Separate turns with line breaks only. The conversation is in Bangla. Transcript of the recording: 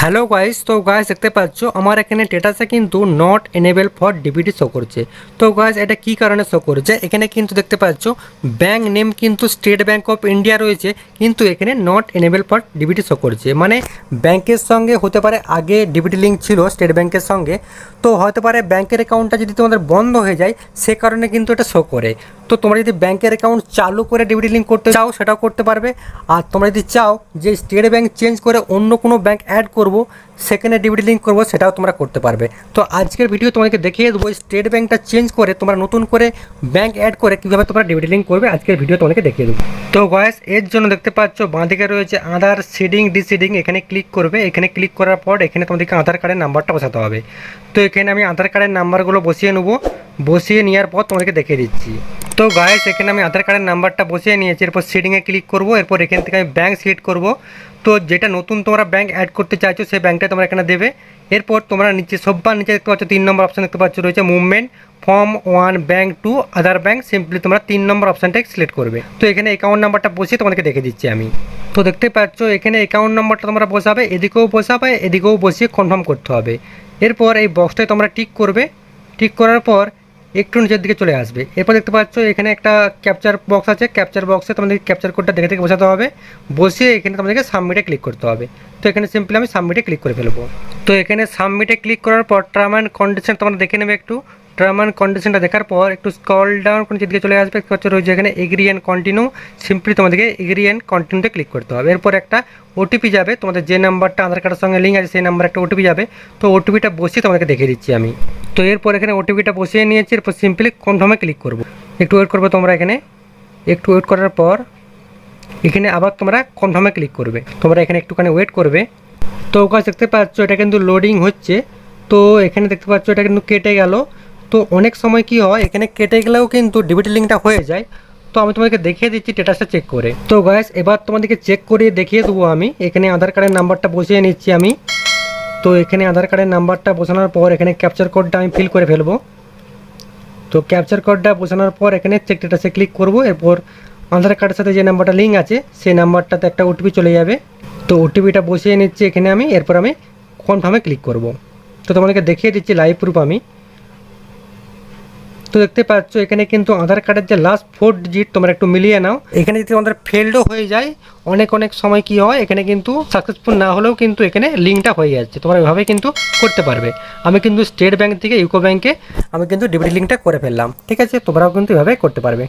হ্যালো গাইস, তো গাইস দেখতে পাচ্ছ আমার এখানে স্ট্যাটাসে কিন্তু not enable for DBT show করছে। তো গাইস এটা কি কারণে শো করছে, এখানে কিন্তু দেখতে পাচ্ছ ব্যাঙ্ক নেম কিন্তু স্টেট ব্যাঙ্ক অফ ইন্ডিয়া রয়েছে, কিন্তু এখানে not enable for DBT show করছে। মানে ব্যাংকের সঙ্গে হতে পারে আগে ডিবিটি লিঙ্ক ছিল স্টেট ব্যাংকের সঙ্গে, তো হতে পারে ব্যাংকের অ্যাকাউন্টটা যদি তোমাদের বন্ধ হয়ে যায় সে কারণে কিন্তু এটা শো করে। তো তোমরা যদি ব্যাংকের অ্যাকাউন্ট চালু করে ডিবিটি লিঙ্ক করতে চাও সেটাও করতে পারবে, আর তোমরা যদি চাও যে স্টেট ব্যাংক চেঞ্জ করে অন্য কোনো ব্যাংক অ্যাড করব সেখানে ডিবিটি লিঙ্ক করবো সেটাও তোমরা করতে পারবে। তো আজকের ভিডিও তোমাদেরকে দেখিয়ে দেবো স্টেট ব্যাংকটা চেঞ্জ করে তোমরা নতুন করে ব্যাংক অ্যাড করে কীভাবে তোমরা ডিবিটি লিঙ্ক করবে, আজকের ভিডিও তোমাদেরকে দেখিয়ে দেবো। তো গাইস এর জন্য দেখতে পাচ্ছ বাঁদিকে রয়েছে আধার সিডিং ডিসিডিং, এখানে ক্লিক করবে। এখানে ক্লিক করার পর এখানে তোমাদেরকে আধার কার্ডের নাম্বারটা বসাতে হবে। তো এখানে আমি আধার কার্ডের নাম্বারগুলো বসিয়ে নেবো, বসিয়ে নেওয়ার পর তোমাদেরকে দেখিয়ে দিচ্ছি। তো গাইস এখানে আমি আধার কার্ডের নাম্বারটা বসিয়ে নিয়েছি, এরপর সিডিংয়ে ক্লিক করব, এরপর এখান থেকে আমি ব্যাঙ্ক সিলেক্ট করব। তো যেটা নতুন তোমরা ব্যাঙ্ক অ্যাড করতে চাইছো সেই ব্যাঙ্কটা তোমরা এখানে দেবে। এরপর তোমরা নিচে সব্বার নিচে দেখতে পাচ্ছ 3 নম্বর অপশান দেখতে পাচ্ছ রয়েছে movement form 1 bank to other bank, simply তোমরা 3 নম্বর অপশানটাই সিলেক্ট করবে। তো এখানে অ্যাকাউন্ট নাম্বারটা বসিয়ে তোমাদেরকে দেখে দিচ্ছি আমি। তো দেখতে পাচ্ছ এখানে অ্যাকাউন্ট নাম্বারটা তোমরা বসাবে, এদিকেও বসাবে এদিকেও বসিয়ে কনফার্ম করতে হবে। এরপর এই বক্সটায় তোমরা টিক করবে, টিক করার পর একটু নিচের দিকে চলে আসবে। এরপর দেখতে পাচ্ছ এখানে একটা ক্যাপচার বক্স আছে, ক্যাপচার বক্সে তোমাদের ক্যাপচার কোডটা দেখে থেকে বসাতে হবে, বসিয়ে এখানে তোমাদেরকে সাবমিটে ক্লিক করতে হবে। তো এখানে সিম্পলি আমি সাবমিটে ক্লিক করে ফেলবো। তো এখানে সাবমিটে ক্লিক করার পর টার্ম অ্যান্ড কন্ডিশন তোমরা দেখে নেবে একটু। টার্ম অ্যান্ড কন্ডিশনটা দেখার পর একটু স্ক্রল ডাউন করে দিকে চলে আসবে, দেখতে পাচ্ছ রয়েছে এখানে এগ্রি অ্যান্ড কন্টিনিউ, সিম্পলি তোমাদেরকে এগ্রি অ্যান্ড কন্টিনিউতে ক্লিক করতে হবে। এরপর একটা ওটিপি যাবে, তোমাদের যে নাম্বারটা আধার কার্ডের সঙ্গে লিঙ্ক আছে সেই নাম্বার একটা ওটিপি যাবে। তো ওটিপিটা বসিয়ে তোমাদেরকে দেখিয়ে দিচ্ছি আমি। তো এরপর এখানে ওটিপিটা বসিয়ে নিয়েছি, এরপর সিম্পলি কনফার্মে ক্লিক করবো। একটু ওয়েট করবে তোমরা, এখানে একটু ওয়েট করার পর এখানে আবার তোমরা কনফার্মে ক্লিক করবে। তোমরা এখানে একটুখানি ওয়েট করবে। তো গাইস দেখতে পাচ্ছ এটা কিন্তু লোডিং হচ্ছে। তো এখানে দেখতে পাচ্ছ এটা কিন্তু কেটে গেল। তো অনেক সময় কি হয় এখানে কেটে গেলেও কিন্তু ডিবিটি লিঙ্কটা হয়ে যায়। তো আমি তোমাদেরকে দেখিয়ে দিচ্ছি স্ট্যাটাসটা চেক করে। তো গাইস এবার তোমাদেরকে চেক করিয়ে দেখিয়ে দেবো আমি। এখানে আধার কার্ডের নাম্বারটা বসিয়ে নিচ্ছি আমি। তো এখানে আধার কার্ডের নাম্বারটা বসানোর পর এখানে ক্যাপচার কোডটা আমি ফিল করে ফেলবো। তো ক্যাপচার কোডটা বসানোর পর এখানে চেক স্ট্যাটাসে ক্লিক করব। এরপর আধার কার্ডের সাথে যে নাম্বারটা লিঙ্ক আছে সেই নাম্বারটাতে একটা ওটিপি চলে যাবে। তো ওটিপিটা বসিয়ে নিচ্ছি এখানে আমি, এরপর আমি কনফার্মে ক্লিক করব। তো তোমাদেরকে দেখিয়ে দিচ্ছি লাইভ প্রুফ আমি। তো দেখতে পাচ্ছ এখানে কিন্তু আধার কার্ডের যে লাস্ট 4 ডিজিট তোমরা একটু মিলিয়ে নাও। এখানে যদি তোমাদের ফেলডও হয়ে যায় অনেক সময় কি হয় এখানে কিন্তু সাকসেসফুল না হলেও কিন্তু এখানে লিঙ্কটা হয়ে যাচ্ছে, তোমরা এভাবে কিন্তু করতে পারবে। আমি কিন্তু স্টেট ব্যাঙ্ক থেকে ইউকো ব্যাঙ্কে আমি কিন্তু ডিবিটি লিঙ্কটা করে ফেললাম, ঠিক আছে? তোমরাও কিন্তু এভাবে করতে পারবে।